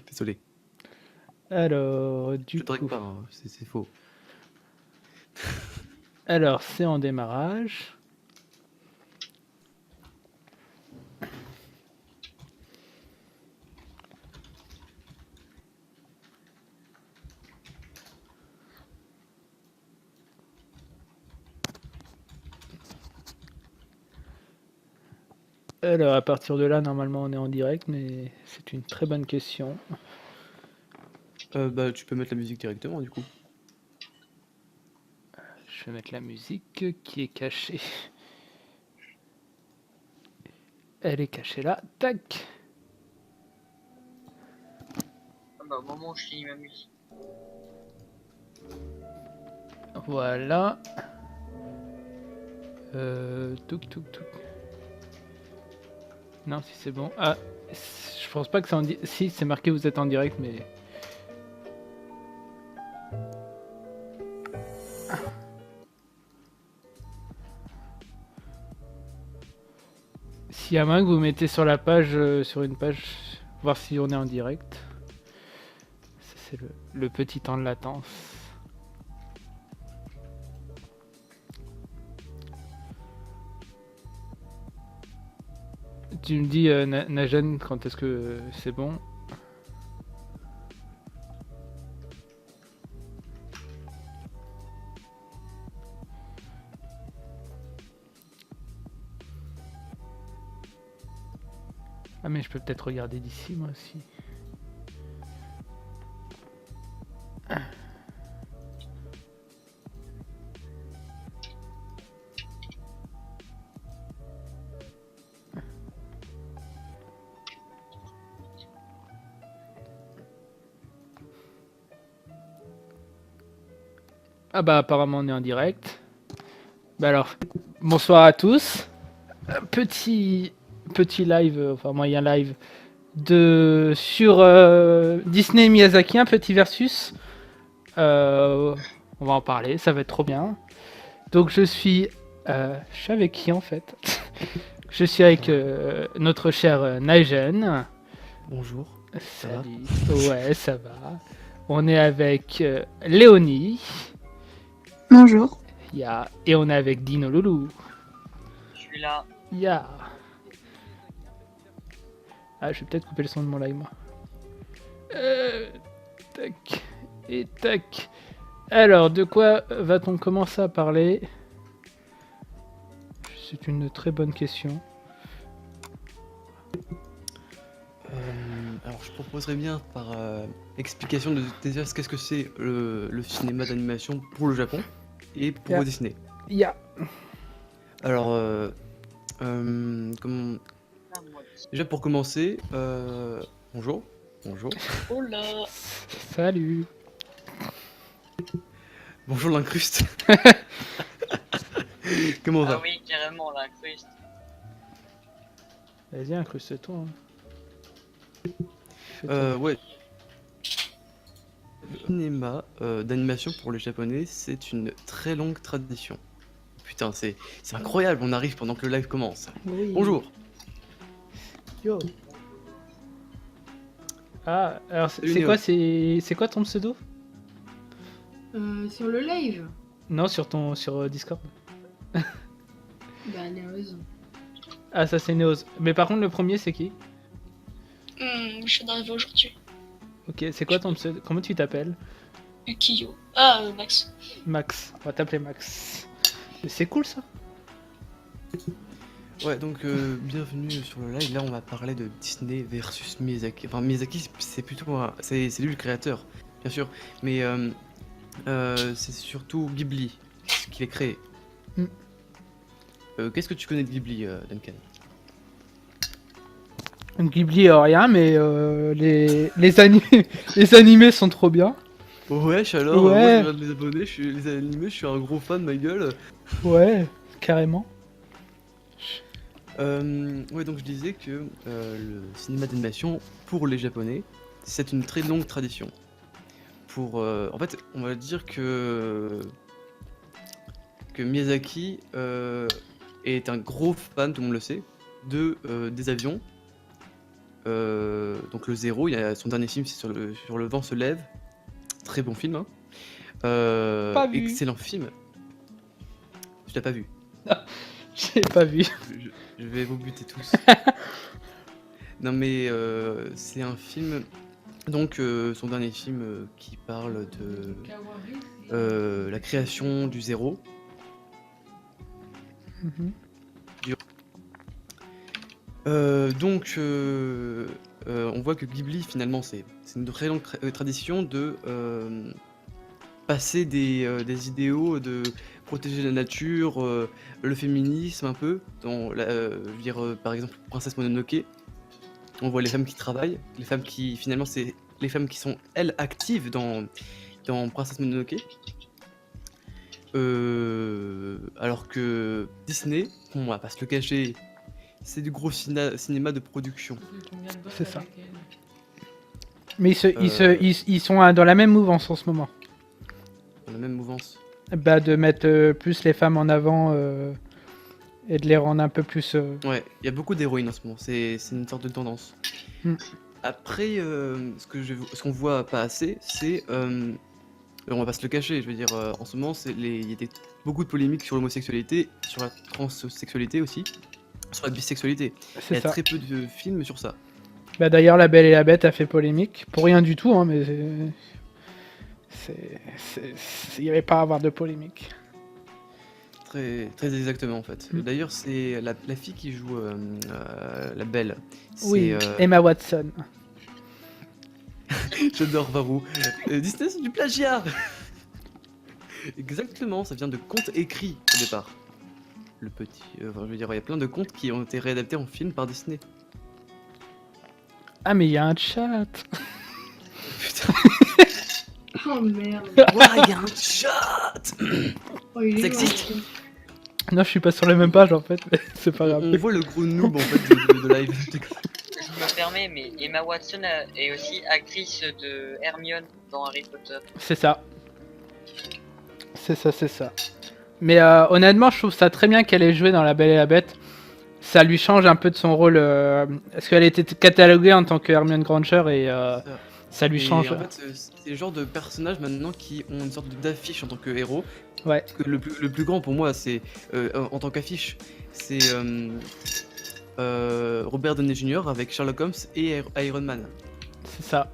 Désolé. Alors, Je du te drague coup, pas, hein, c'est faux. alors c'est en démarrage. Alors, à partir de là, normalement, on est en direct, mais c'est une très bonne question. Bah, tu peux mettre la musique directement, du coup. Je vais mettre la musique qui est cachée. Elle est cachée là. Tac. Ah bah, au moment où je finis ma musique. Voilà. Touk touk touk. Non, si c'est bon. Ah, je pense pas que c'est en direct. Si, c'est marqué vous êtes en direct, mais. S'il y a moyen que vous mettez sur la page, sur une page, voir si on est en direct. Ça, c'est le petit temps de latence. Tu me dis, Najen, quand est-ce que c'est bon? Ah, mais je peux peut-être regarder d'ici, moi aussi. Ah bah apparemment on est en direct. Bah alors, bonsoir à tous. Petit live, enfin moyen live de sur Disney et Miyazaki, un petit versus. On va en parler, ça va être trop bien. Donc je suis avec qui en fait? Je suis avec notre cher Naijen. Bonjour. Ça va? Salut. Ouais, ça va. On est avec Léonie. Bonjour. Et on est avec Dino Loulou. Je suis là. Ya. Ah, je vais peut-être couper le son de mon live, moi. Tac. Et tac. Alors, de quoi va-t-on commencer à parler? C'est une très bonne question. Alors, je proposerais bien par explication de déjà qu'est-ce que c'est le cinéma d'animation pour le Japon et pour Yeah. Disney. Ya. Alors, comment... Ah, moi. déjà pour commencer, bonjour. Bonjour. Oh là. Salut. Bonjour l'incruste. Comment on Ah va? oui, carrément, l'incruste. Vas-y, incruste-toi. Hein. Fais-toi. Ouais. Le cinéma d'animation pour les Japonais, c'est une très longue tradition. Putain, c'est incroyable, on arrive pendant que le live commence. Oui. Bonjour. Yo. Ah, alors Salut, c'est Néo. quoi, c'est quoi ton pseudo? Sur le live, Non, sur Discord. bah Néoz. Ah, ça c'est Neos. Mais par contre, le premier c'est qui? Je suis d'arriver aujourd'hui. Ok, c'est quoi ton pseudo? Comment tu t'appelles? Kiyo. Ah, Max. Max. On va t'appeler Max. Mais c'est cool ça. Ouais, donc bienvenue sur le live. Là, on va parler de Disney versus Miyazaki. Enfin, Miyazaki, c'est plutôt c'est lui le créateur, bien sûr, mais c'est surtout Ghibli ce qu'il a créé. Mm. Qu'est-ce que tu connais de Ghibli, Duncan? Ghibli rien, mais les animés sont trop bien. Oh, wesh, alors, moi Ouais. je regarde les abonnés, les animés, je suis un gros fan, ma gueule. Ouais, carrément. Ouais, donc je disais que le cinéma d'animation pour les Japonais, c'est une très longue tradition. En fait, on va dire que Miyazaki est un gros fan, tout le monde le sait, des avions donc le Zéro, son dernier film, c'est sur le vent se lève. Très bon film, hein. Pas vu. Excellent film. Tu l'as pas vu. J'ai pas vu. Je vais vous buter tous. Non mais c'est un film, donc son dernier film qui parle de la création du Zéro. Mhm. On voit que Ghibli finalement c'est une très longue tradition de passer des idéaux de protéger la nature, le féminisme un peu. Je veux dire, par exemple, Princesse Mononoke, on voit les femmes qui travaillent, les femmes qui finalement c'est les femmes qui sont elles actives dans Princesse Mononoke. Alors que Disney, on va pas se le cacher, c'est du gros cinéma de production. C'est ça. Mais ils sont dans la même mouvance en ce moment. Dans la même mouvance. Bah, de mettre plus les femmes en avant et de les rendre un peu plus. Ouais, il y a beaucoup d'héroïnes en ce moment, c'est une sorte de tendance. Mm. Après, ce qu'on voit pas assez, c'est. On va pas se le cacher, je veux dire, en ce moment, il y a beaucoup de polémiques sur l'homosexualité, sur la transsexualité aussi, sur la bisexualité. Il y C'est a ça. très peu de films sur ça. Bah, d'ailleurs, La Belle et la Bête a fait polémique. Pour rien du tout, hein, mais il n'y avait pas à avoir de polémique. Très, très exactement en fait. Mm. D'ailleurs, c'est la fille qui joue la belle. Oui, C'est, Emma Watson. J'adore Varou. Disney, c'est du plagiat. Exactement, ça vient de contes écrits au départ. Le petit. Je veux dire, il y a plein de contes qui ont été réadaptés en film par Disney. Ah, mais il y a un chat. Putain. Oh merde. Ouah, il y a un chat. Oh, il est Ça existe mort. Non, je suis pas sur la même page en fait, mais c'est pas grave. On voit le gros noob en fait de live. Je me permets, mais Emma Watson est aussi actrice de Hermione dans Harry Potter. C'est ça. C'est ça. Mais honnêtement, je trouve ça très bien qu'elle ait joué dans La Belle et la Bête. Ça lui change un peu de son rôle. Parce qu'elle était cataloguée en tant que Hermione Granger et ça lui Et change. en fait, c'est le genre de personnages maintenant qui ont une sorte d'affiche en tant que héros. Ouais, Parce que le plus grand pour moi, c'est en tant qu'affiche, c'est Robert Downey Jr. avec Sherlock Holmes et Iron Man. c'est ça.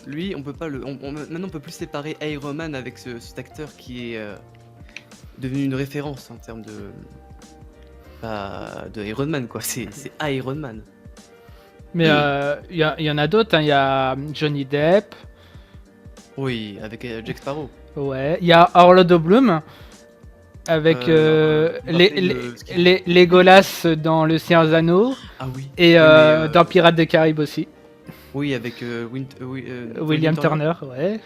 Lui, on peut pas maintenant on peut plus séparer Iron Man avec cet acteur qui est devenu une référence en termes de Iron Man quoi. C'est Iron Man. Mais il y en a d'autres. Il y a Johnny Depp. Oui, avec Jack Sparrow. Ouais. Il y a Orlando Bloom. Avec Legolas dans Le Seigneur des Anneaux. Ah oui. Et Mais, dans Pirates des Caraïbes aussi. oui, avec William Turner, ouais.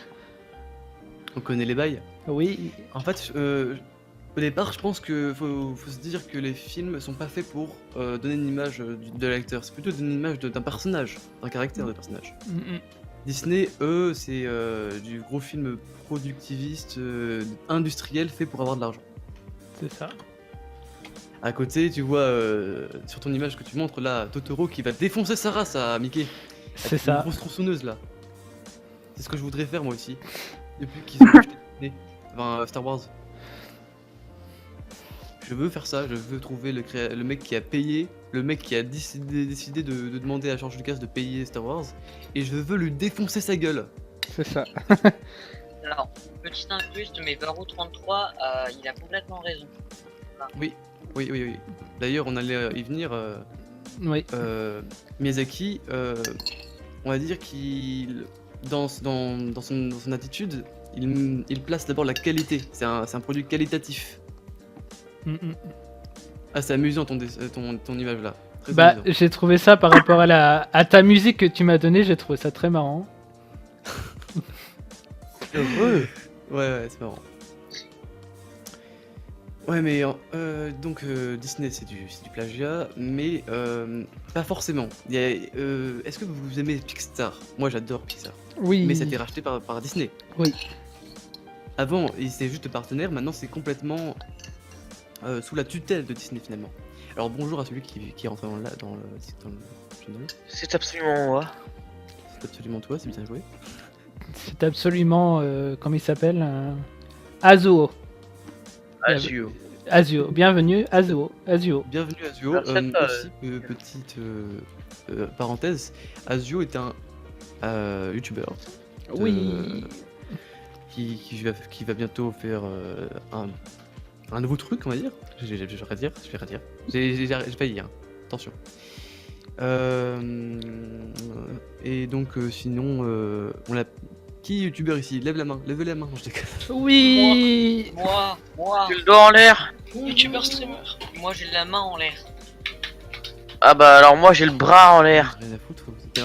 On connaît les bails. Oui. En fait, au départ, je pense que faut se dire que les films sont pas faits pour donner une image de l'acteur, c'est plutôt donner une image d'un personnage, d'un caractère de personnage. Mm, mm. Disney, eux, c'est du gros film productiviste, industriel, fait pour avoir de l'argent. C'est ça. À côté, tu vois sur ton image que tu montres là, Totoro qui va défoncer sa race à Mickey. C'est Une ça. grosse tronçonneuse là. C'est ce que je voudrais faire moi aussi. Depuis qu'ils ont acheté Disney, enfin Star Wars. Je veux faire ça, je veux trouver le mec qui a payé, le mec qui a décidé de demander à George Lucas de payer Star Wars, et je veux lui défoncer sa gueule. C'est ça. Alors, petite incruste, mais Varou 33, il a complètement raison. Oui. D'ailleurs, on allait y venir. Oui. Miyazaki, on va dire qu'il, dans son attitude, il place d'abord la qualité. C'est un produit qualitatif. Mm, mm. Ah, c'est amusant ton image là. Très Bah, amusant. j'ai trouvé ça par rapport à ta musique que tu m'as donnée, j'ai trouvé ça très marrant. Ouais, c'est marrant. Ouais, mais donc Disney c'est du plagiat, mais pas forcément. Est-ce que vous aimez Pixar? Moi j'adore Pixar, Oui. mais ça a été racheté par Disney. Oui. Avant, ils étaient juste partenaires, maintenant c'est complètement sous la tutelle de Disney finalement. Alors bonjour à celui qui est rentré dans le channel. C'est absolument moi. C'est absolument toi, c'est bien joué. C'est absolument. Comment il s'appelle Azuo. Azio. Azuo. Bienvenue, Azuo. Azuo. Bienvenue Azio. Merci à toi, Aussi, petite parenthèse, Azio est un youtubeur Oui. qui va bientôt faire un nouveau truc, on va dire. Je vais redire. J'ai failli, hein. Attention. Et donc, sinon, on a. Qui est youtubeur ici? Lève la main, levez la main, je déconne. Oui. Moi, J'ai le doigt en l'air. Youtubeur streamer. moi j'ai la main en l'air. Ah bah alors moi j'ai le bras en l'air. Rien à foutre,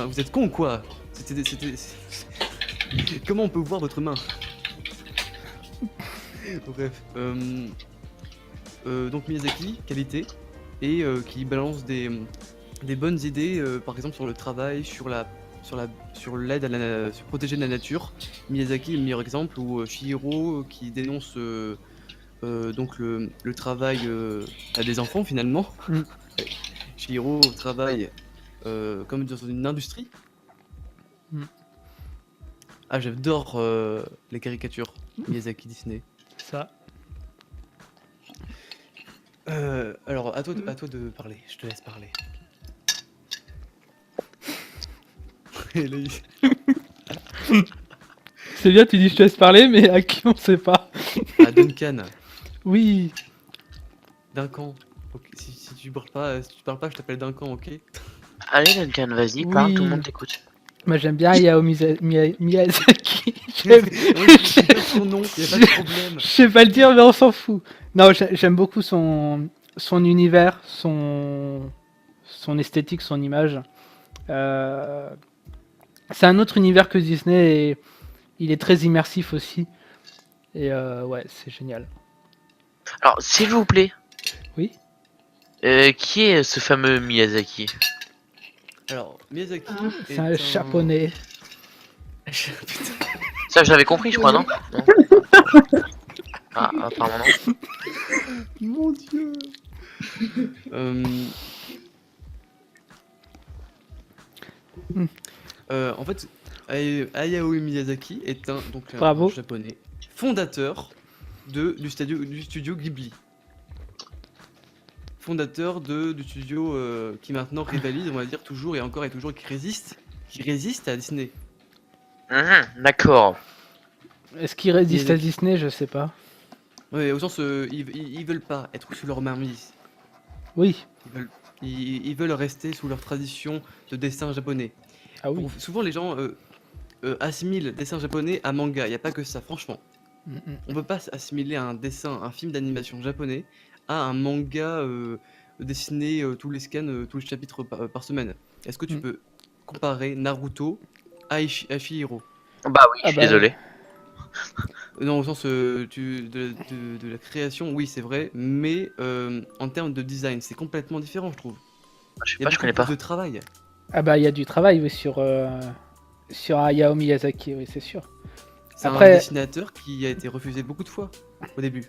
vous êtes con ou quoi? Comment on peut voir votre main? Bref. Donc Miyazaki, qualité, et qui balance des bonnes idées, par exemple sur le travail, sur l'aide à sur protéger la nature. Miyazaki est le meilleur exemple, ou Chihiro qui dénonce donc le travail à des enfants finalement. Mm. Chihiro travaille comme dans une industrie. Mm. Ah, j'adore les caricatures Miyazaki Disney. Ça. Alors, à toi de parler, je te laisse parler. Et là, C'est bien, tu dis je te laisse parler, mais à qui on sait pas. Ah, Duncan, Oui. Duncan. Ok, si tu parles pas, je t'appelle Duncan, ok? Allez Duncan, vas-y, Oui. parle, tout le monde t'écoute. Moi j'aime bien Hayao Miyazaki. Oui, je peux dire son nom, y a pas de problème. Je sais pas le dire, mais on s'en fout. Non, j'aime beaucoup son univers, son esthétique, son image. C'est un autre univers que Disney et il est très immersif aussi. Et ouais, c'est génial. Alors s'il vous plaît. Oui. Qui est ce fameux Miyazaki? Alors, Miyazaki. Ah. C'est un japonais. Putain. Ça je l'avais compris je crois, non? Non. Ah, apparemment non. Mon dieu. En fait, Hayao Miyazaki est un Bravo. japonais fondateur du studio Ghibli. Fondateur du studio qui maintenant rivalise, on va dire toujours et toujours, qui résiste à Disney. D'accord. Est-ce qu'il résiste à Miyazaki. Disney? Je sais pas. Ouais, au sens, ils veulent pas être sous leur mainmise. Oui. Ils veulent rester sous leur tradition de dessin japonais. Ah oui. Souvent, les gens assimilent dessin japonais à manga. Il n'y a pas que ça, franchement. Mm, mm. On peut pas assimiler un film d'animation japonais à un manga dessiné tous les scans, tous les chapitres par semaine. Est-ce que tu Mm. peux comparer Naruto à Chihiro? Bah oui, je suis bah, désolé. Non, au sens de la création, oui, c'est vrai, mais en termes de design, c'est complètement différent, je trouve. Je sais Il y a pas, je beaucoup connais plus pas. de travail. Ah bah il y a du travail oui, sur Hayao Miyazaki, oui c'est sûr. C'est Après- un dessinateur qui a été refusé beaucoup de fois au début.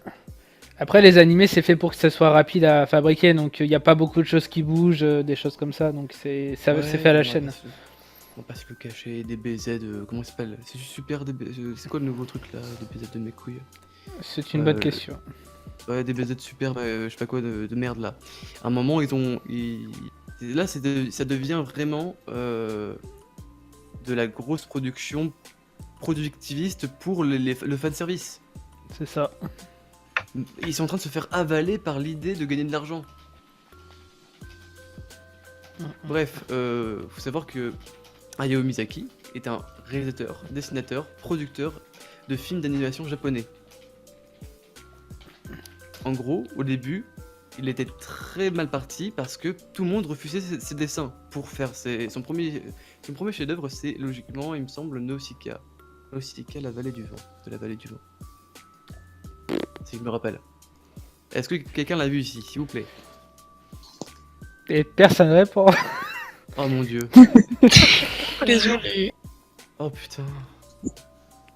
Après les animés c'est fait pour que ça soit rapide à fabriquer, donc il n'y a pas beaucoup de choses qui bougent, des choses comme ça, donc c'est fait à la chaîne. On va pas se le cacher, des BZ, comment ça s'appelle? C'est super DBZ, c'est quoi le nouveau truc là, des BZ de mes couilles? C'est une bonne Euh, question. Ouais, des BZ super, je sais pas quoi de merde là. À un moment, là, ça devient vraiment de la grosse production productiviste pour le fanservice. C'est ça. Ils sont en train de se faire avaler par l'idée de gagner de l'argent. Bref, faut savoir que Hayao Miyazaki est un réalisateur, dessinateur, producteur de films d'animation japonais. En gros, au début, il était très mal parti parce que tout le monde refusait ses dessins pour faire son premier chef-d'œuvre. C'est logiquement, il me semble, Nausicaa. Nausicaa, la vallée du vent, de la vallée du vent. Si je me rappelle. Est-ce que quelqu'un l'a vu ici, s'il vous plaît? Et personne répond. Oh mon dieu. Désolé. Oh putain.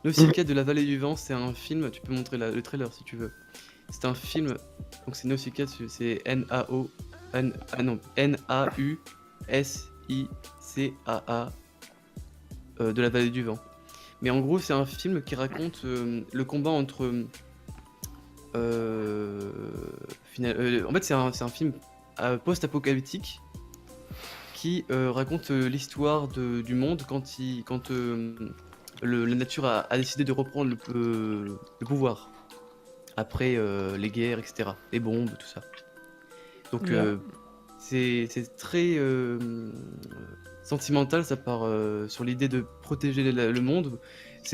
Nausicaa de la vallée du vent, c'est un film, tu peux montrer le trailer si tu veux. C'est un film, donc c'est Nausicaa, c'est non, Nausicaa de la vallée du vent. Mais en gros, c'est un film qui raconte le combat entre. En fait, c'est un film post-apocalyptique qui raconte l'histoire du monde quand la nature a décidé de reprendre le pouvoir après les guerres, etc., les bombes, tout ça. Donc Ouais. c'est très sentimental, ça part sur l'idée de protéger le monde.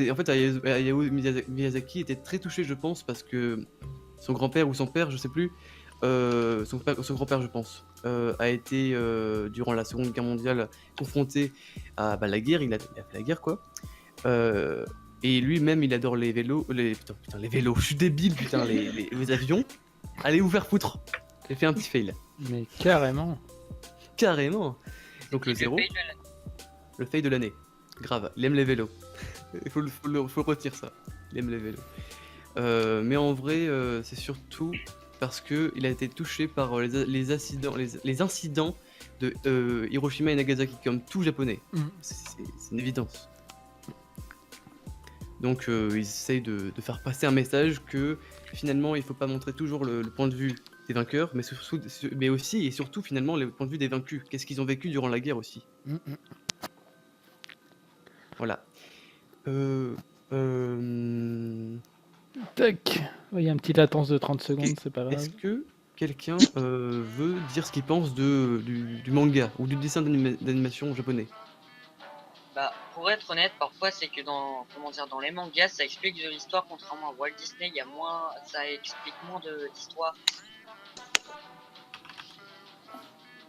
En fait, Hayao Miyazaki était très touché, je pense, parce que son grand-père ou son père, je sais plus, son grand-père, je pense, a été durant la Seconde Guerre mondiale confronté à la guerre. Il a fait la guerre, quoi. Et lui-même, il adore les vélos, putain, les vélos. Je suis débile, putain, les avions. Allez vous faire foutre. J'ai fait un petit fail. Mais carrément. Carrément. Donc le Et 0, paye de le fail de l'année. Grave, il aime les vélos. Il faut le retenir ça. Il aime les vélos. Mais en vrai, c'est surtout parce que il a été touché par les incidents de Hiroshima et Nagasaki, comme tout japonais. Mhm. C'est une évidence. Donc ils essayent de faire passer un message que finalement il faut pas montrer toujours le point de vue des vainqueurs, mais aussi et surtout finalement le point de vue des vaincus. Qu'est-ce qu'ils ont vécu durant la guerre aussi. Mhm. Voilà. Euh, Tac. Il y a une petite latence de 30 secondes, c'est pas grave. Est-ce que quelqu'un veut dire ce qu'il pense du manga ou du dessin d'animation japonais? Bah, pour être honnête, parfois c'est que dans les mangas, ça explique de l'histoire, contrairement à Walt Disney, ça explique moins d'histoire.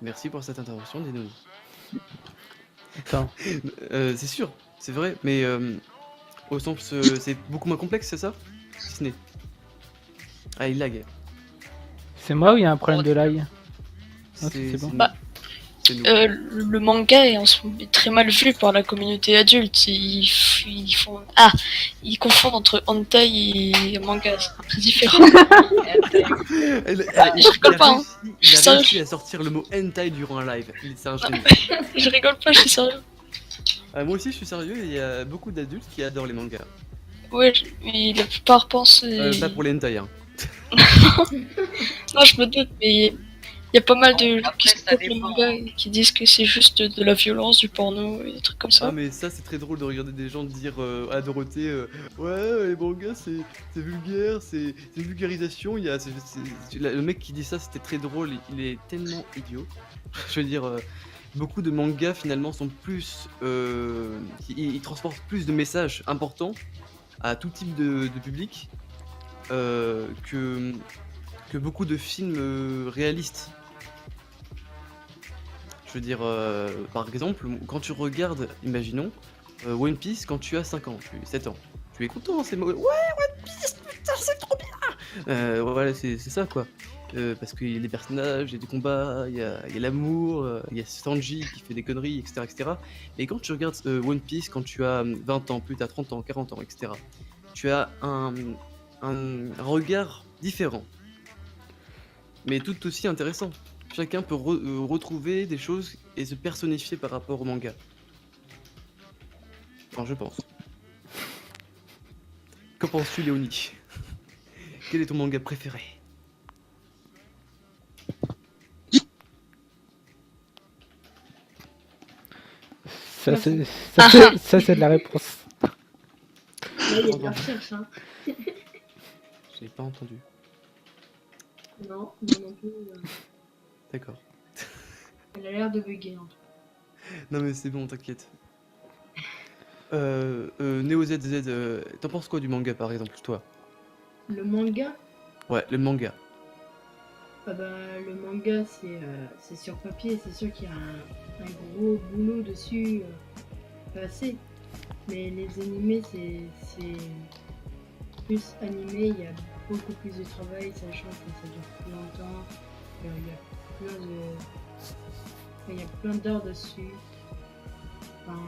Merci pour cette intervention, Dino. Attends. C'est sûr, c'est vrai, mais au sens, c'est beaucoup moins complexe, c'est ça? Disney. Ah, il lag. C'est moi ou il y a un problème de lag? Ah, c'est bon. nous. Bah, C'est nous. Le manga est est très mal vu par la communauté adulte. Ils confondent entre hentai et manga, c'est très différent. Je rigole pas, hein. Il a Sérieux. réussi à sortir le mot hentai durant un live. C'est un génie. Je rigole pas, je suis sérieux. Moi aussi, je suis sérieux, et il y a beaucoup d'adultes qui adorent les mangas. Ouais, mais la plupart pensent. Pas pour les hentai, hein. Non, je me doute, mais il y a pas mal de gens qui Après, ça supportent le dépend. manga et qui disent que c'est juste de la violence, du porno et des trucs comme ça. Ah, mais ça, c'est très drôle de regarder des gens dire à Dorothée ouais, les mangas, c'est vulgaire, c'est une vulgarisation. Le mec qui dit ça, c'était très drôle, il est tellement idiot. Je veux dire, beaucoup de mangas finalement sont plus. Ils transportent plus de messages importants à tout type de public que beaucoup de films réalistes. Je veux dire, par exemple, quand tu regardes, imaginons, One Piece quand tu as 5 ans, 7 ans. Tu es content, c'est ouais, One Piece, putain, c'est trop bien. Voilà, c'est ça quoi. Parce qu'il y a des personnages, il y a des combats, il y a l'amour, il y a Sanji qui fait des conneries, etc. etc. Et quand tu regardes One Piece quand tu as 20 ans, plus t'as 30 ans, 40 ans, etc., tu as un regard différent, mais tout aussi intéressant. Chacun peut retrouver des choses et se personnifier par rapport au manga. Enfin, je pense. Qu'en penses-tu, Léonie? Quel est ton manga préféré? Ça, c'est de la réponse. Là, il y a de la recherche, hein. Je l'ai pas entendu. Non, non plus. D'accord. Elle a l'air de bugger, en tout cas. Non mais c'est bon, t'inquiète. Neo ZZ, t'en penses quoi du manga par exemple, toi? Le manga, Ouais, le manga. le manga, c'est sur papier, c'est sûr qu'il y a un gros boulot dessus, assez. Mais les animés, c'est plus animé, il y a beaucoup plus de travail, sachant que ça dure plus longtemps, il y a plein d'heures dessus. Enfin,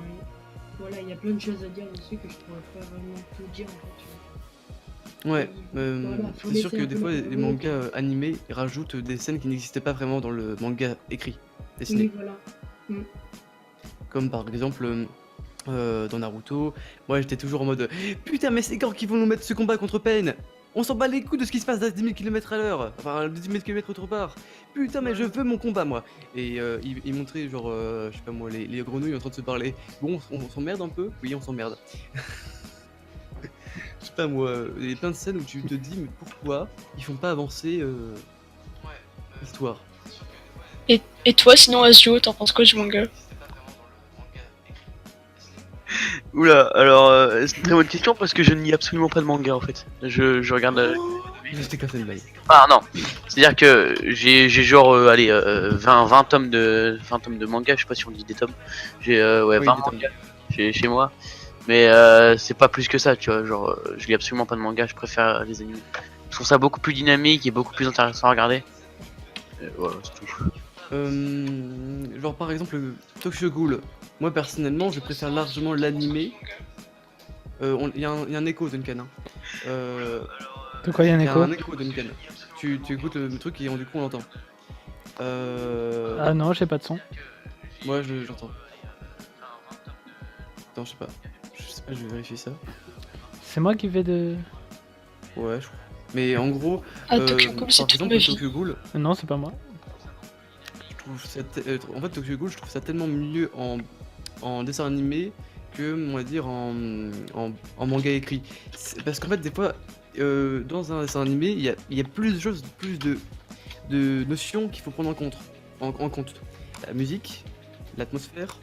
voilà, il y a plein de choses à dire dessus que je pourrais pas vraiment tout dire en fait. Ouais, Voilà, faut c'est sûr laisser que un des peu fois, le les boulot. mangas animés ils rajoutent des scènes qui n'existaient pas vraiment dans le manga écrit, dessiné. Oui, voilà. Comme par exemple dans Naruto, moi j'étais toujours en mode putain, mais c'est quand qu'ils vont nous mettre ce combat contre Pain? On s'en bat les couilles de ce qui se passe à 10 000 km/h, enfin 10 000 km autre part. Putain, mais je veux mon combat moi. Et il montrait genre, je sais pas moi, les grenouilles en train de se parler. Bon, on s'emmerde un peu? Oui, on s'emmerde. Je sais pas moi, il y a plein de scènes où tu te dis, mais pourquoi ils font pas avancer l'histoire? Et toi, sinon, Asio, t'en penses quoi du manga? Oula, alors c'est une très bonne question parce que je ne lis absolument pas de manga en fait. Je regarde. J'étais comme ça une blague. Ah non, c'est-à-dire que j'ai genre allez 20 tomes de manga, je sais pas si on dit des tomes. J'ai ouais Oui, 20 des tomes. mangas chez moi. Mais c'est pas plus que ça, tu vois, genre je lis absolument pas de manga, je préfère les animés. Je trouve ça beaucoup plus dynamique et beaucoup plus intéressant à regarder. Voilà, c'est tout. Genre par exemple Tokyo Ghoul, moi personnellement je préfère largement l'animé. Il y a un écho Duncan. Hein. De quoi il y a un Il y a écho? un écho Duncan. Tu écoutes le truc et du coup on l'entend. Ah non, j'ai pas de son. Moi j'entends. Attends, je sais pas, je vais vérifier ça. C'est moi qui vais de... Ouais, je crois. Mais en gros, Ah, Tokyo Ghoul, c'est par toute exemple ma vie. Tokyo Ghoul, Non, c'est pas moi. je trouve ça en fait Tokyo Ghoul, je trouve ça tellement mieux en dessin animé que on va dire en manga écrit. Parce qu'en fait des fois dans un dessin animé il y a plus de choses, plus de notions qu'il faut prendre en compte. La musique, l'atmosphère,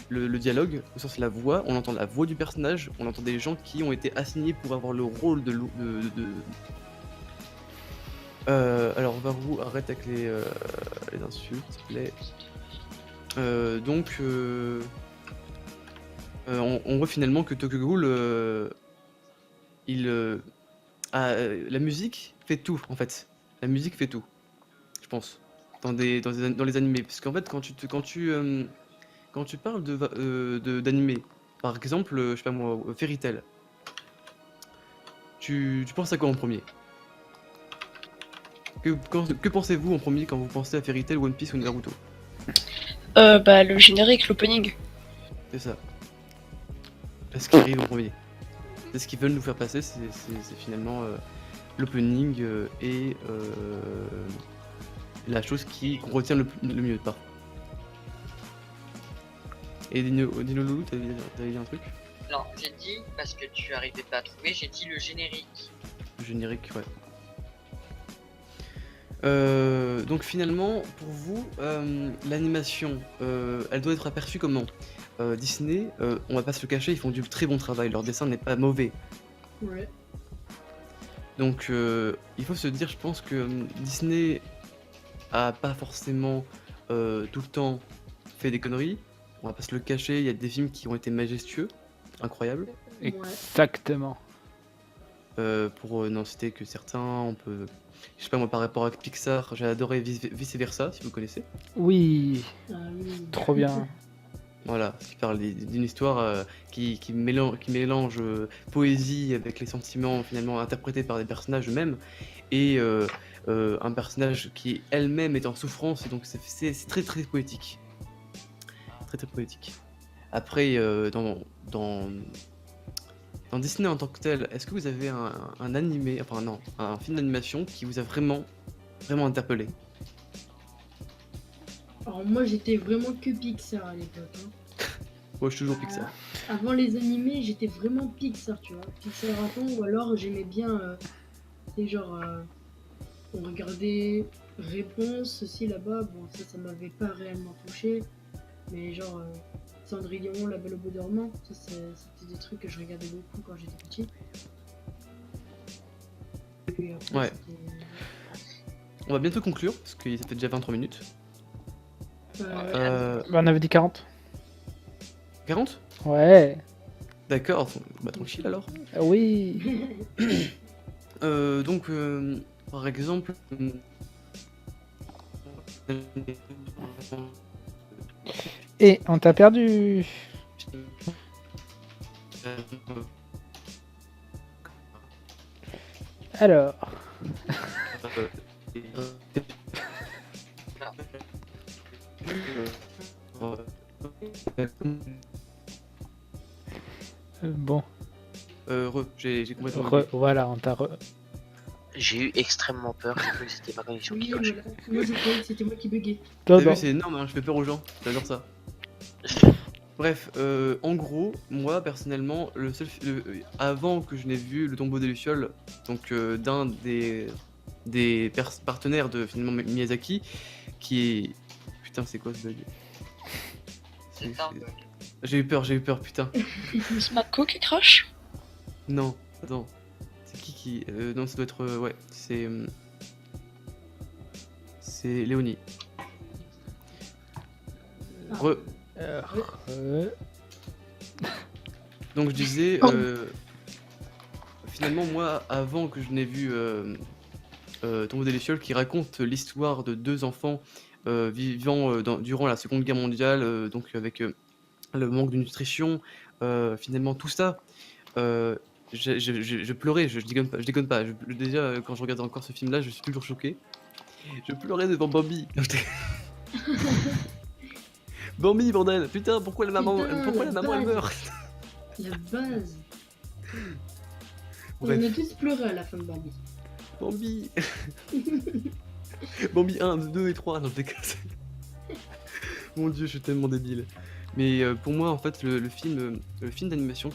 le dialogue, au sens la voix, on entend la voix du personnage, on entend des gens qui ont été assignés pour avoir le rôle alors Varou, arrête avec les insultes, s'il te plaît. Donc, on voit finalement que Tokyo Ghoul, la musique fait tout, en fait. La musique fait tout, je pense, dans les animés. Parce qu'en fait, quand tu parles d'animé, par exemple, je sais pas moi, Fairy Tail, tu penses à quoi en premier? Que pensez-vous en premier quand vous pensez à Fairy Tail, One Piece ou Naruto? Bah, le générique, l'opening. C'est ça. C'est ce qui arrive en premier. C'est ce qu'ils veulent nous faire passer, c'est finalement l'opening et la chose qu'on retient le mieux de part. Et Dino Loulou, t'avais dit un truc? Non, j'ai dit, parce que tu arrivais pas à trouver, j'ai dit le générique. Le générique, ouais. Donc finalement, pour vous, l'animation, elle doit être aperçue comment? Disney, on va pas se le cacher, ils font du très bon travail, leur dessin n'est pas mauvais. Ouais. Donc il faut se dire, je pense que Disney a pas forcément tout le temps fait des conneries. On va pas se le cacher, il y a des films qui ont été majestueux, incroyables. Ouais. Exactement. Pour n'en citer que certains, on peut... Je sais pas moi, par rapport à Pixar, j'ai adoré Vice Versa, si vous connaissez. Oui, Ah oui. trop bien. Voilà, qui parle d'une histoire qui mélange poésie avec les sentiments finalement interprétés par des personnages eux-mêmes et un personnage qui elle-même est en souffrance et donc c'est très très poétique. Très très poétique. Après, dans Disney en tant que tel, est-ce que vous avez un animé, enfin non, un film d'animation qui vous a vraiment interpellé? Alors moi j'étais vraiment que Pixar à l'époque. Hein. Moi je suis toujours Pixar. Avant les animés, j'étais vraiment Pixar, tu vois. Pixar à fond, ou alors j'aimais bien, c'est genre, on regardait Réponse aussi là-bas. Bon, ça m'avait pas réellement touché, mais genre Cendrillon, La Belle au bois dormant, ça c'était des trucs que je regardais beaucoup quand j'étais petit. Et puis après, Ouais. c'était- On va bientôt conclure parce que ça fait déjà 23 minutes. Euh, Bah, on avait dit 40. 40? Ouais. D'accord, bah tranquille alors. Oui. Donc, par exemple, Et on t'a perdu. Alors, Euh, et- bon, j'ai complètement voilà, on t'a J'ai eu extrêmement peur, j'ai cru que c'était ma connexion qui Oui, clochait. voilà. Moi j'ai cru que c'était moi qui buguais. Non, T'as non. vu, c'est énorme, hein, je fais peur aux gens, j'adore ça. Bref, en gros, moi personnellement, avant que je n'ai vu le tombeau des Lucioles, donc d'un partenaires de finalement Miyazaki, qui est. Putain, c'est quoi ce bug? C'est un bug. J'ai eu peur, putain. C'est Mako qui crache? Non, attends. C'est qui non, ça doit être. Ouais, c'est. C'est Léonie. Re- Donc je disais, finalement moi, avant que je n'ai vu Tombeau des Lucioles, qui raconte l'histoire de deux enfants vivant durant la Seconde Guerre mondiale, donc avec le manque de nutrition, finalement tout ça, je pleurais, je déconne pas. Déjà, quand je regarde encore ce film-là, je suis toujours choqué. Je pleurais devant Bambi. Bambi, bordel! Putain, pourquoi la maman, Putain, pourquoi la la maman elle base. meurt? La base. On Bref. a tous pleuré à la fin de Bambi. Bambi. Bambi 1, 2 et 3, non je déconne. Mon dieu, je suis tellement débile. Mais pour moi, en fait, le film d'animation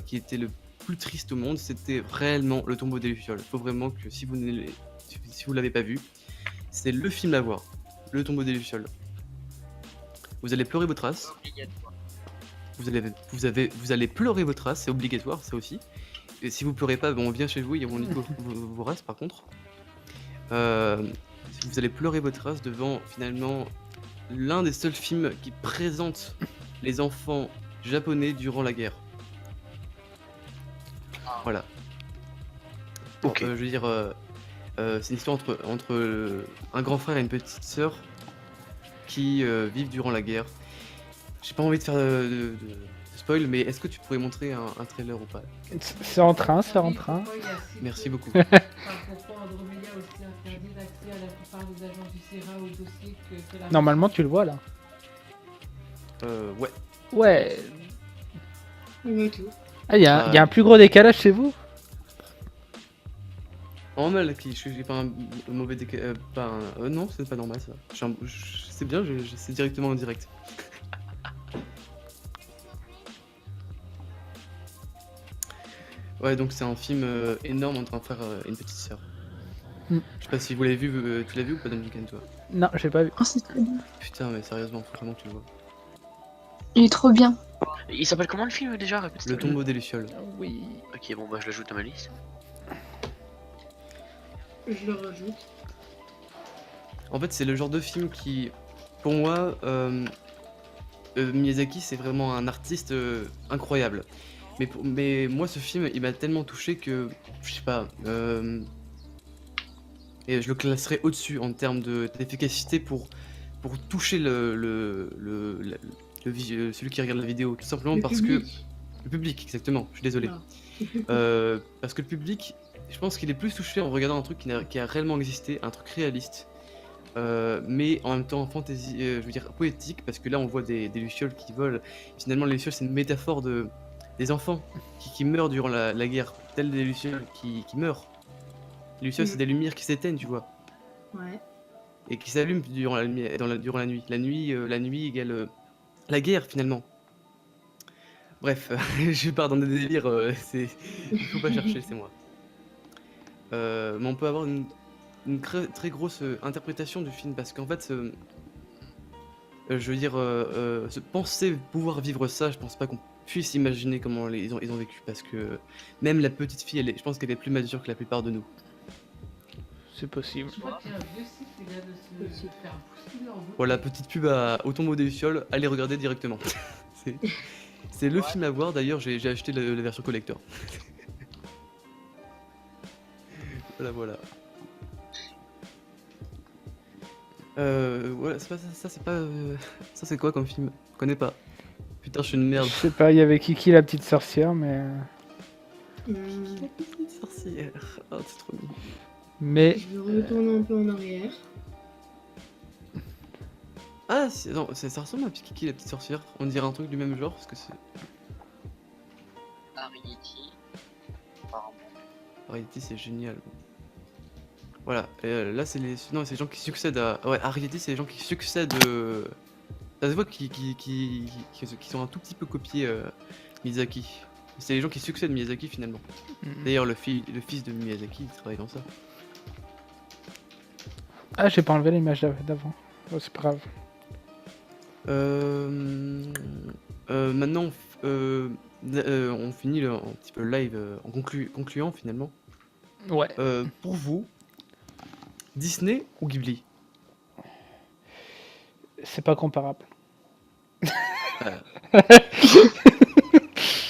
qui était le plus triste au monde, c'était réellement Le Tombeau des Lucioles. Faut vraiment que si vous l'avez pas vu, c'est le film à voir. Le Tombeau des Lucioles. Vous allez pleurer votre race. Obligatoire. Vous allez pleurer votre race, c'est obligatoire, ça aussi. Et si vous pleurez pas, bon, on vient chez vous, on nique vos races par contre. Vous allez pleurer votre race devant finalement l'un des seuls films qui présente les enfants japonais durant la guerre. Voilà. Ok. Je veux dire, c'est une histoire entre un grand frère et une petite sœur qui vivent durant la guerre. J'ai pas envie de faire de spoil, mais est-ce que tu pourrais montrer un trailer ou pas? C'est en train, c'est en train. Merci beaucoup. Pourquoi Andromeda a aussi interdit d'accès à la plupart des agents du CERA au dossier que fait la... Normalement, tu le vois là. Ouais. Ouais. On voit tout. Ah, il y a un plus gros décalage chez vous? Normal, j'ai pas un mauvais non, c'est pas normal ça. C'est bien, c'est directement en direct. Ouais, donc c'est un film énorme entre un frère et une petite sœur. Mm. Je sais pas si vous l'avez vu, tu l'as vu ou pas, Dominican, toi? Non, j'ai pas vu. Oh, c'est très bien. Putain, mais sérieusement, faut vraiment que tu le vois. Il est trop bien. Il s'appelle comment le film déjà? Répète, s'il Le te plaît. Tombeau des Lucioles. Oui. Ok, bon bah je l'ajoute à ma liste. Je le rajoute. En fait, c'est le genre de film qui, pour moi, Miyazaki, c'est vraiment un artiste incroyable. Mais moi, ce film, il m'a tellement touché que, je sais pas, et je le classerais au-dessus en termes d'efficacité pour toucher celui qui regarde la vidéo, tout simplement Le parce public. que le public, exactement. Je suis désolé. Ah. Parce que le public, je pense qu'il est plus touché en regardant un truc qui a réellement existé, un truc réaliste. Mais en même temps fantasy, je veux dire poétique, parce que là on voit des lucioles qui volent. Finalement, les lucioles, c'est une métaphore des enfants qui meurent durant la guerre, tels des lucioles qui meurent. Les lucioles, c'est des lumières qui s'éteignent, tu vois, Ouais. et qui s'allument durant durant la nuit. La nuit égale la guerre, finalement. Bref, je pars dans des délires, il faut pas chercher, c'est moi. Mais on peut avoir une très grosse interprétation du film, parce qu'en fait, je veux dire, se penser pouvoir vivre ça, je pense pas qu'on puisse imaginer comment ils ont vécu, parce que même la petite fille, je pense qu'elle est plus mature que la plupart de nous. C'est possible. Je crois qu'il y a un vieux site, les gars, de se faire bousculer en boucle. Voilà, petite pub au Tombeau des Lucioles, allez regarder directement. C'est le film à voir, d'ailleurs j'ai acheté la version collector. Voilà. Voilà, c'est pas. Ça c'est quoi comme film? Je connais pas. Putain, je suis une merde. Je sais pas, il y avait Kiki la petite sorcière, mais. Hum, La petite sorcière. sorcière. Oh, c'est trop mignon. Mais Je vais retourner un peu en arrière. Ah, non, ça ressemble à Kiki la petite sorcière. On dirait un truc du même genre parce que c'est. Ariety. Apparemment. En réalité, c'est génial. Voilà, et là, c'est les. Non, c'est les gens qui succèdent à. Ouais, Ariety, c'est les gens qui succèdent. Ça se voit qui sont un tout petit peu copiés Miyazaki. C'est les gens qui succèdent Miyazaki finalement. D'ailleurs, le fils de Miyazaki, il travaille dans ça. ah, j'ai pas enlevé l'image d'avant. Oh, c'est pas grave. Maintenant, on finit un petit peu le live en concluant finalement. Ouais. Pour vous, Disney ou Ghibli? C'est pas comparable.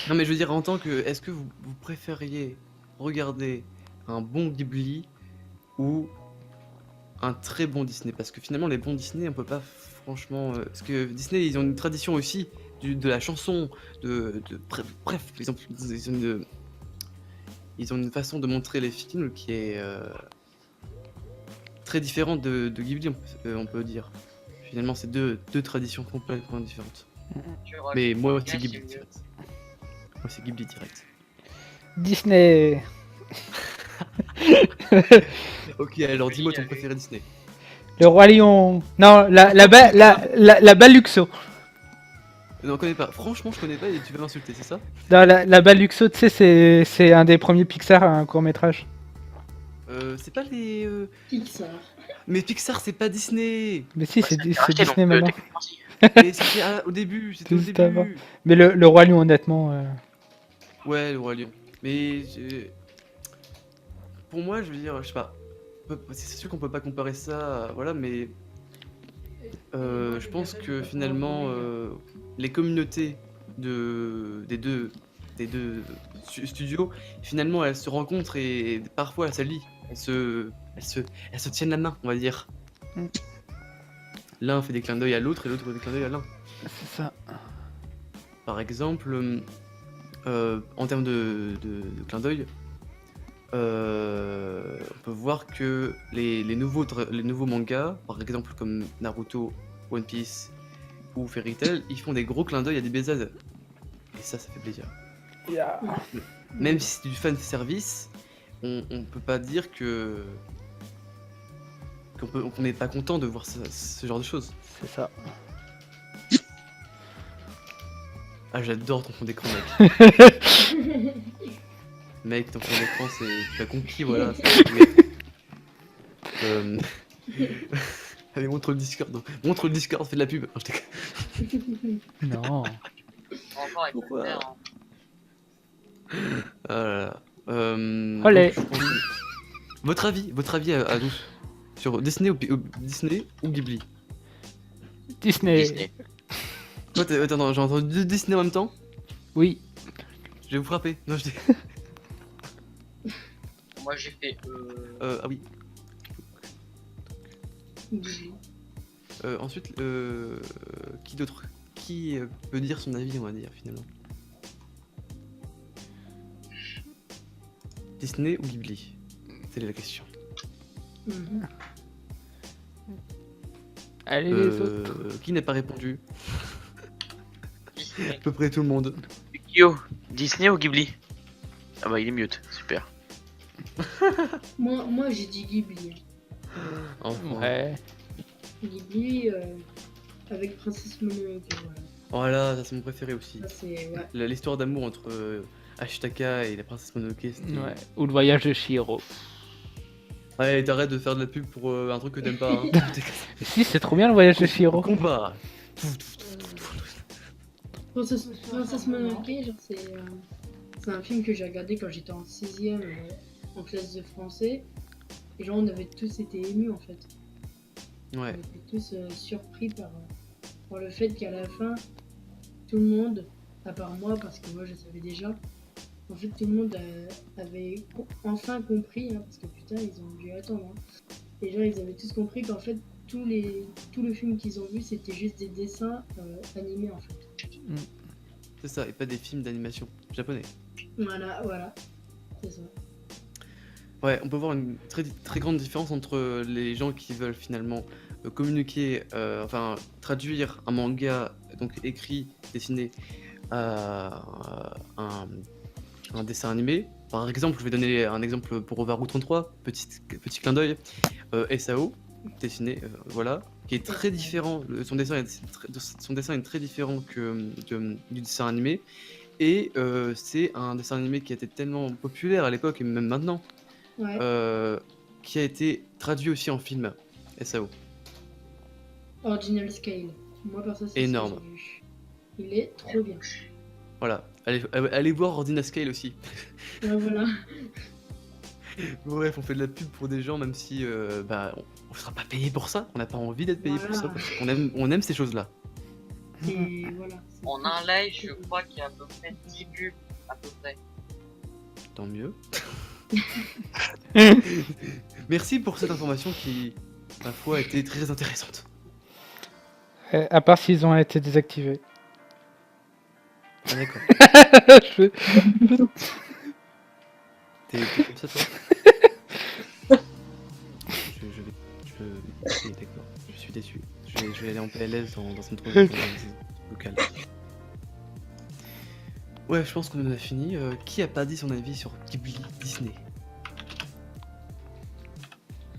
Non mais je veux dire en tant que, est-ce que vous préfériez regarder un bon Ghibli ou un très bon Disney? Parce que finalement les bons Disney on peut pas franchement... parce que Disney ils ont une tradition aussi de la chanson, bref, ils ont une façon de montrer les films qui est très différente de Ghibli on peut dire. Finalement c'est deux traditions complètement différentes. Mais moi c'est Ghibli direct. Moi c'est Ghibli direct. Disney. Ok, alors dis-moi ton préféré Disney. Le Roi Lion. Non, la Baluxo. Non, on connaît pas. Franchement, je connais pas et tu vas m'insulter, c'est ça? Non, la Baluxo, tu sais, c'est un des premiers Pixar, un court-métrage. C'est pas les. Pixar. Mais Pixar, c'est pas Disney. Mais si, c'est racheté, Disney donc, maintenant. techniquement, si. Mais c'était au début, c'était au Juste avant. début. Mais le Roi Lion, honnêtement. Ouais, le Roi Lion. Mais pour moi, je veux dire, je sais pas. C'est sûr qu'on peut pas comparer ça, voilà, mais je pense que finalement, les communautés des deux studios, finalement, elles se rencontrent et parfois elles s'allient. Elles se tiennent la main, on va dire. Mm. L'un fait des clins d'œil à l'autre et l'autre fait des clins d'œil à l'un. C'est ça. Par exemple, en termes de clin d'œil, on peut voir que les nouveaux mangas, par exemple comme Naruto, One Piece ou Fairy Tail, ils font des gros clins d'œil à des BZ. Et ça fait plaisir. Yeah. Même si c'est du fan service, on peut pas dire qu'on n'est pas content de voir ce genre de choses. C'est ça. Ah, j'adore ton fond d'écran, mec. Mec, ton fond d'écran, tu as compris, voilà. Allez, montre le Discord. Montre le Discord, fais de la pub. Non, je déconne. Non. Encore, il peut Pourquoi le faire. Hein. Ah là là. Olé. Donc, je pense que- votre avis à tous sur Disney ou Ghibli? Disney. Disney. Toi, attends, j'ai entendu deux Disney en même temps. Oui. Je vais vous frapper. Non, Moi j'ai fait. ah oui. Ghibli. Ensuite, qui d'autre? Qui peut dire son avis, on va dire, finalement? Disney ou Ghibli? C'est la question. Mhm. Allez, les autres. Qui n'a pas répondu? Disney. À peu près tout le monde. Yo, Disney ou Ghibli? Ah bah il est mute, super. Moi j'ai dit Ghibli. Enfin. Ouais. Ghibli avec Princesse Mononoke. Voilà. Voilà, ça c'est mon préféré aussi. Ça, c'est. Ouais. L'histoire d'amour entre Ashitaka et la princesse Mononoke, c'était... Ouais. Ou le voyage de Chihiro. Ouais, t'arrêtes de faire de la pub pour un truc que t'aimes pas. Hein. Si, c'est trop bien le voyage de Chihiro. Combat. Princesse Mononoke, genre c'est un film que j'ai regardé quand j'étais en 6ème en classe de français. Et genre on avait tous été émus en fait. Ouais. On était tous surpris par le fait qu'à la fin, tout le monde, à part moi parce que moi je savais déjà, en fait tout le monde avait enfin compris, hein, parce que putain ils ont dû attendre. Hein. Et genre ils avaient tous compris qu'en fait tout le film qu'ils ont vu c'était juste des dessins animés en fait. C'est ça, et pas des films d'animation japonais. Voilà, c'est ça. Ouais, on peut voir une très grande différence entre les gens qui veulent finalement communiquer, enfin traduire un manga, donc écrit, dessiné, à un dessin animé. Par exemple, je vais donner un exemple pour Ovaru 33, petit clin d'œil, SAO, dessiné, voilà, qui est très différent. Son dessin est très différent du dessin animé. Et c'est un dessin animé qui a été tellement populaire à l'époque et même maintenant, Ouais. qui a été traduit aussi en film. SAO. Original Scale. Moi, perso, c'est Énorme. ça que j'ai vu. Il est trop bien. Voilà. Allez voir Ordina Scale aussi. Ouais, voilà. Bref, on fait de la pub pour des gens, même si on sera pas payé pour ça. On n'a pas envie d'être payé pour ça. Voilà. Parce qu'on aime ces choses-là. Et voilà. c'est En tout. un live, je crois qu'il y a à peu près 10 pubs, à peu près. Tant mieux. Merci pour cette information qui, ma foi, était très intéressante. À part s'ils ont été désactivés. Ah d'accord. Je- T'es comme ça, toi? Oui, d'accord. Je suis déçu. Je vais aller en PLS dans une autre local. Ouais, je pense qu'on en a fini. Qui a pas dit son avis sur Ghibli Disney?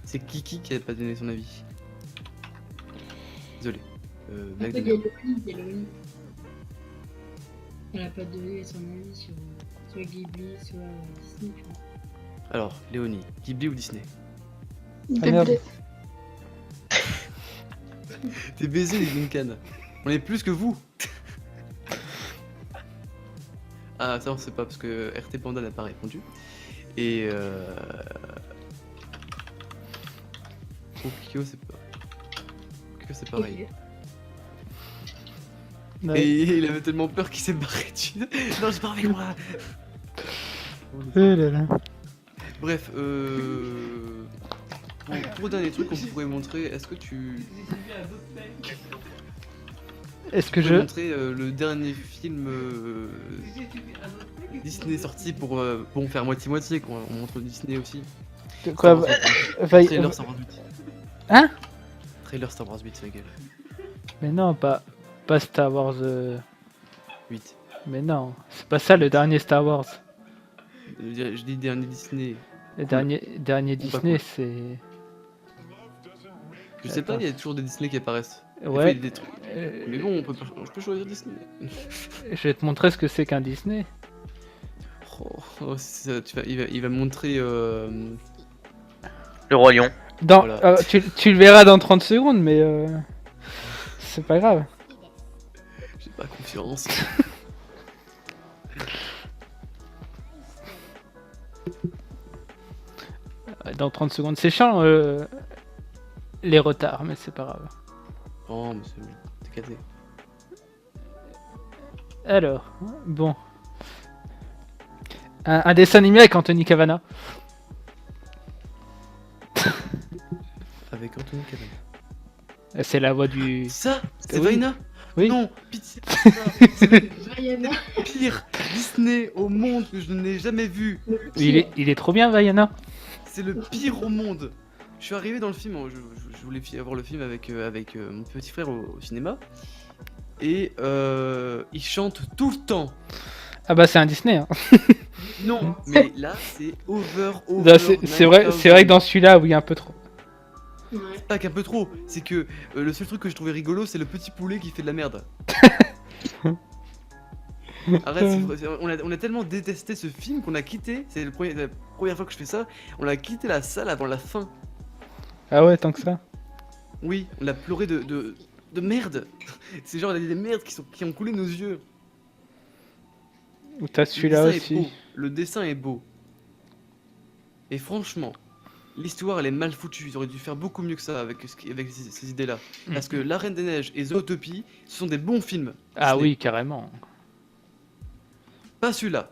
C'est Kiki qui a pas donné son avis. Désolé. Blague Après, de il y a merde. Léonie. Elle a pas donné son avis sur soit Ghibli, soit Disney, tu vois. Alors, Léonie, Ghibli ou Disney? Ah, merde. Bébé. T'es baisé les Duncan. On est plus que vous. Ah ça on sait pas parce que RT Panda n'a pas répondu. Et pour Kyo c'est pas. Kyo c'est pareil. Ok. Ouais. Et il avait tellement peur qu'il s'est barré dessus. Non j'ai pas avec moi. Oh là là. Bref, pour le dernier truc qu'on pourrait montrer, est-ce que tu Est-ce que peux je... montrer le dernier film Disney sorti pour bon faire moitié-moitié quoi. On montre Disney aussi. Quoi, Trailer Star Wars 8. Hein? Trailer Star Wars 8 ma gueule. Mais non, pas Star Wars... 8. Mais non, c'est pas ça le dernier Star Wars. Je dis dernier Disney. Le dernier Pas Disney, cool. c'est... Je sais pas, Attends. il y a toujours des Disney qui apparaissent. Des fois, Ouais. il y a des trucs. euh, Mais bon, je peux choisir Disney. Je vais te montrer ce que c'est qu'un Disney. Il va montrer. Le Roi Lion. Voilà. Tu le verras dans 30 secondes, mais c'est pas grave. J'ai pas confiance. Dans 30 secondes, c'est chiant les retards, mais c'est pas grave. Oh, mais c'est bon, t'es cassé. Alors, bon. Un dessin animé avec Anthony Cavana. Avec Anthony Cavana. C'est la voix du... Ça C'est Oui. Vaina Oui. Non, pitié. C'est le Vaiana. pire Disney au monde que je n'ai jamais vu. Il est trop bien, Vaiana. C'est le pire au monde. Je suis arrivé dans le film, je voulais voir le film avec mon petit frère au cinéma. Et il chante tout le temps. Ah bah c'est un Disney. Hein. Non, mais là c'est over. Là, c'est vrai que dans celui-là, oui, un peu trop. Ouais. Pas qu'un peu trop, c'est que le seul truc que je trouvais rigolo, c'est le petit poulet qui fait de la merde. Arrête, on a tellement détesté ce film qu'on a quitté, c'est la première fois que je fais ça, on a quitté la salle avant la fin. Ah ouais, tant que ça. Oui, on a pleuré de merde. C'est genre des merdes qui ont coulé nos yeux. Ou t'as celui-là Le dessin est beau. aussi. Le dessin est beau. Et franchement, l'histoire elle est mal foutue. Ils auraient dû faire beaucoup mieux que ça avec ces idées-là. Parce que La Reine des Neiges et Zootopie, ce sont des bons films. Ah Disney. oui, carrément. Pas celui-là.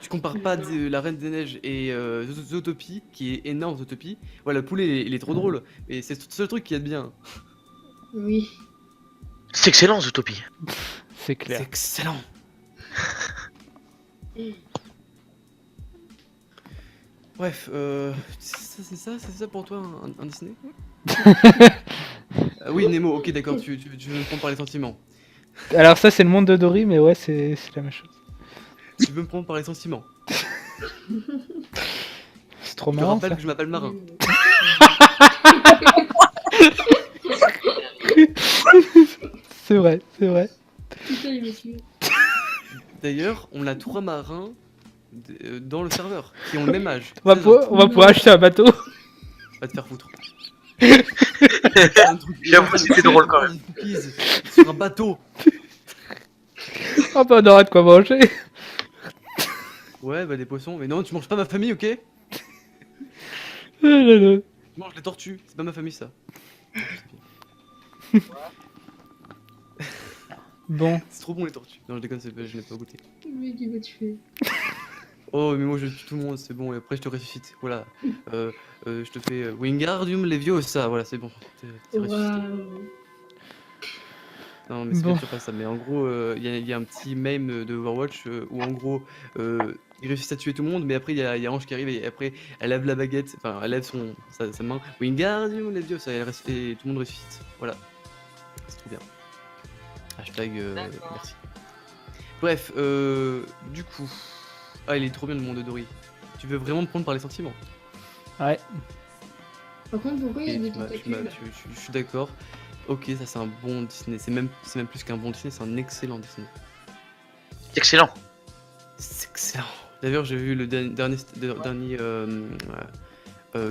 Tu compares pas La Reine des Neiges et Zootopie, qui est énorme Zootopie. Ouais, le poulet il est trop drôle, mais c'est le seul truc qui est bien. Oui. C'est excellent, Zootopie. C'est clair. C'est excellent. Bref, c'est ça pour toi un Disney? Oui, Nemo, ok, d'accord, tu veux me prendre par les sentiments. Alors ça c'est le monde de Dory, mais ouais c'est la même chose. Tu veux me prendre par les sentiments. C'est trop Je te marrant rappelle ça. que je m'appelle Marin. C'est vrai, c'est vrai. Putain, il me suit. D'ailleurs, on a 3 marins dans le serveur qui ont le même âge. On va 16 ans. pouvoir acheter un bateau. Va te faire foutre. J'avoue que c'était drôle, quand même. Cookies sur un bateau. Oh bah on aura de quoi manger. Ouais, bah des poissons. Mais non, tu manges pas ma famille, ok? Oh là là. Tu manges les tortues. C'est pas ma famille, ça. Bon, C'est trop bon, les tortues. Non, je déconne, je n'ai pas goûté. Le mec, il va tuer. Oh, mais moi je tue tout le monde, c'est bon. Et après, je te ressuscite. Voilà. Je te fais Wingardium Leviosa. Voilà, c'est bon. T'es ressuscité. Waouh. Non, mais c'est Bon. bien sûr pas ça. Mais en gros, il y a un petit meme de Overwatch où en gros, il réussit à tuer tout le monde, mais après, il y a Ange qui arrive et après, elle lève la baguette, enfin, elle lève sa main. Wingardium Leviosa, et tout le monde ressuscite. Voilà. C'est trop bien. Hashtag D'accord. merci. Bref, du coup. Ah, il est trop bien le monde de Dory. Tu veux vraiment me prendre par les sentiments? ouais. Par contre, pourquoi il y a des Tu m'as- tentacules? je suis d'accord. Ok, ça c'est un bon Disney. C'est même plus qu'un bon Disney, c'est un excellent Disney. C'est excellent. C'est excellent. D'ailleurs, j'ai vu le dernier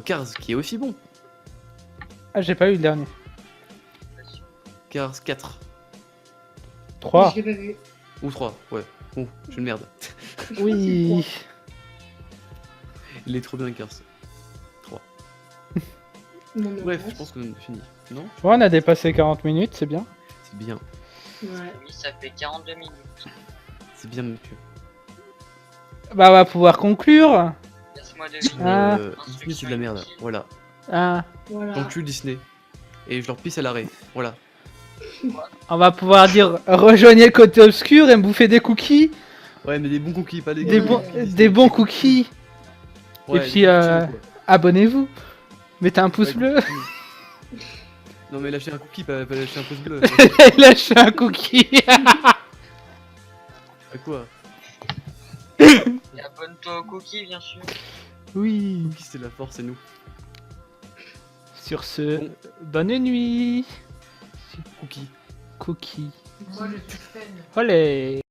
Cars qui est aussi bon. Ah j'ai pas eu le dernier. Cars 4 3. Je l'ai pas vu. ou 3, ouais. Oh, je suis une merde. Oui. Il est trop bien Cars. Mon Bref, enfance. je pense qu'on a fini. Non? Ouais, on a dépassé 40 minutes, c'est bien. C'est bien. Ouais. Oui, ça fait 42 minutes. C'est bien, monsieur. Bah on va pouvoir conclure. Laisse-moi deviner. Ah. Disney c'est de la merde. Voilà. Ah, Voilà. J'encule Disney. Et je leur pisse à l'arrêt. Voilà. on va pouvoir dire rejoignez le côté obscur et me bouffer des cookies. Ouais, mais des bons cookies, pas des Des cookies bons, Disney. des bons cookies. Ouais, Et puis, des cookies, quoi. Abonnez-vous. Mettez un pouce Ouais, bleu. Non mais lâchez un cookie, pas lâcher un pouce bleu. Lâchez un cookie. À quoi? Et abonne-toi au cookie, bien sûr. Oui. Cookie c'est la force, c'est nous. Sur ce, Bon. bonne nuit. Cookie. Cookie. Moi, je suis fan. Olé.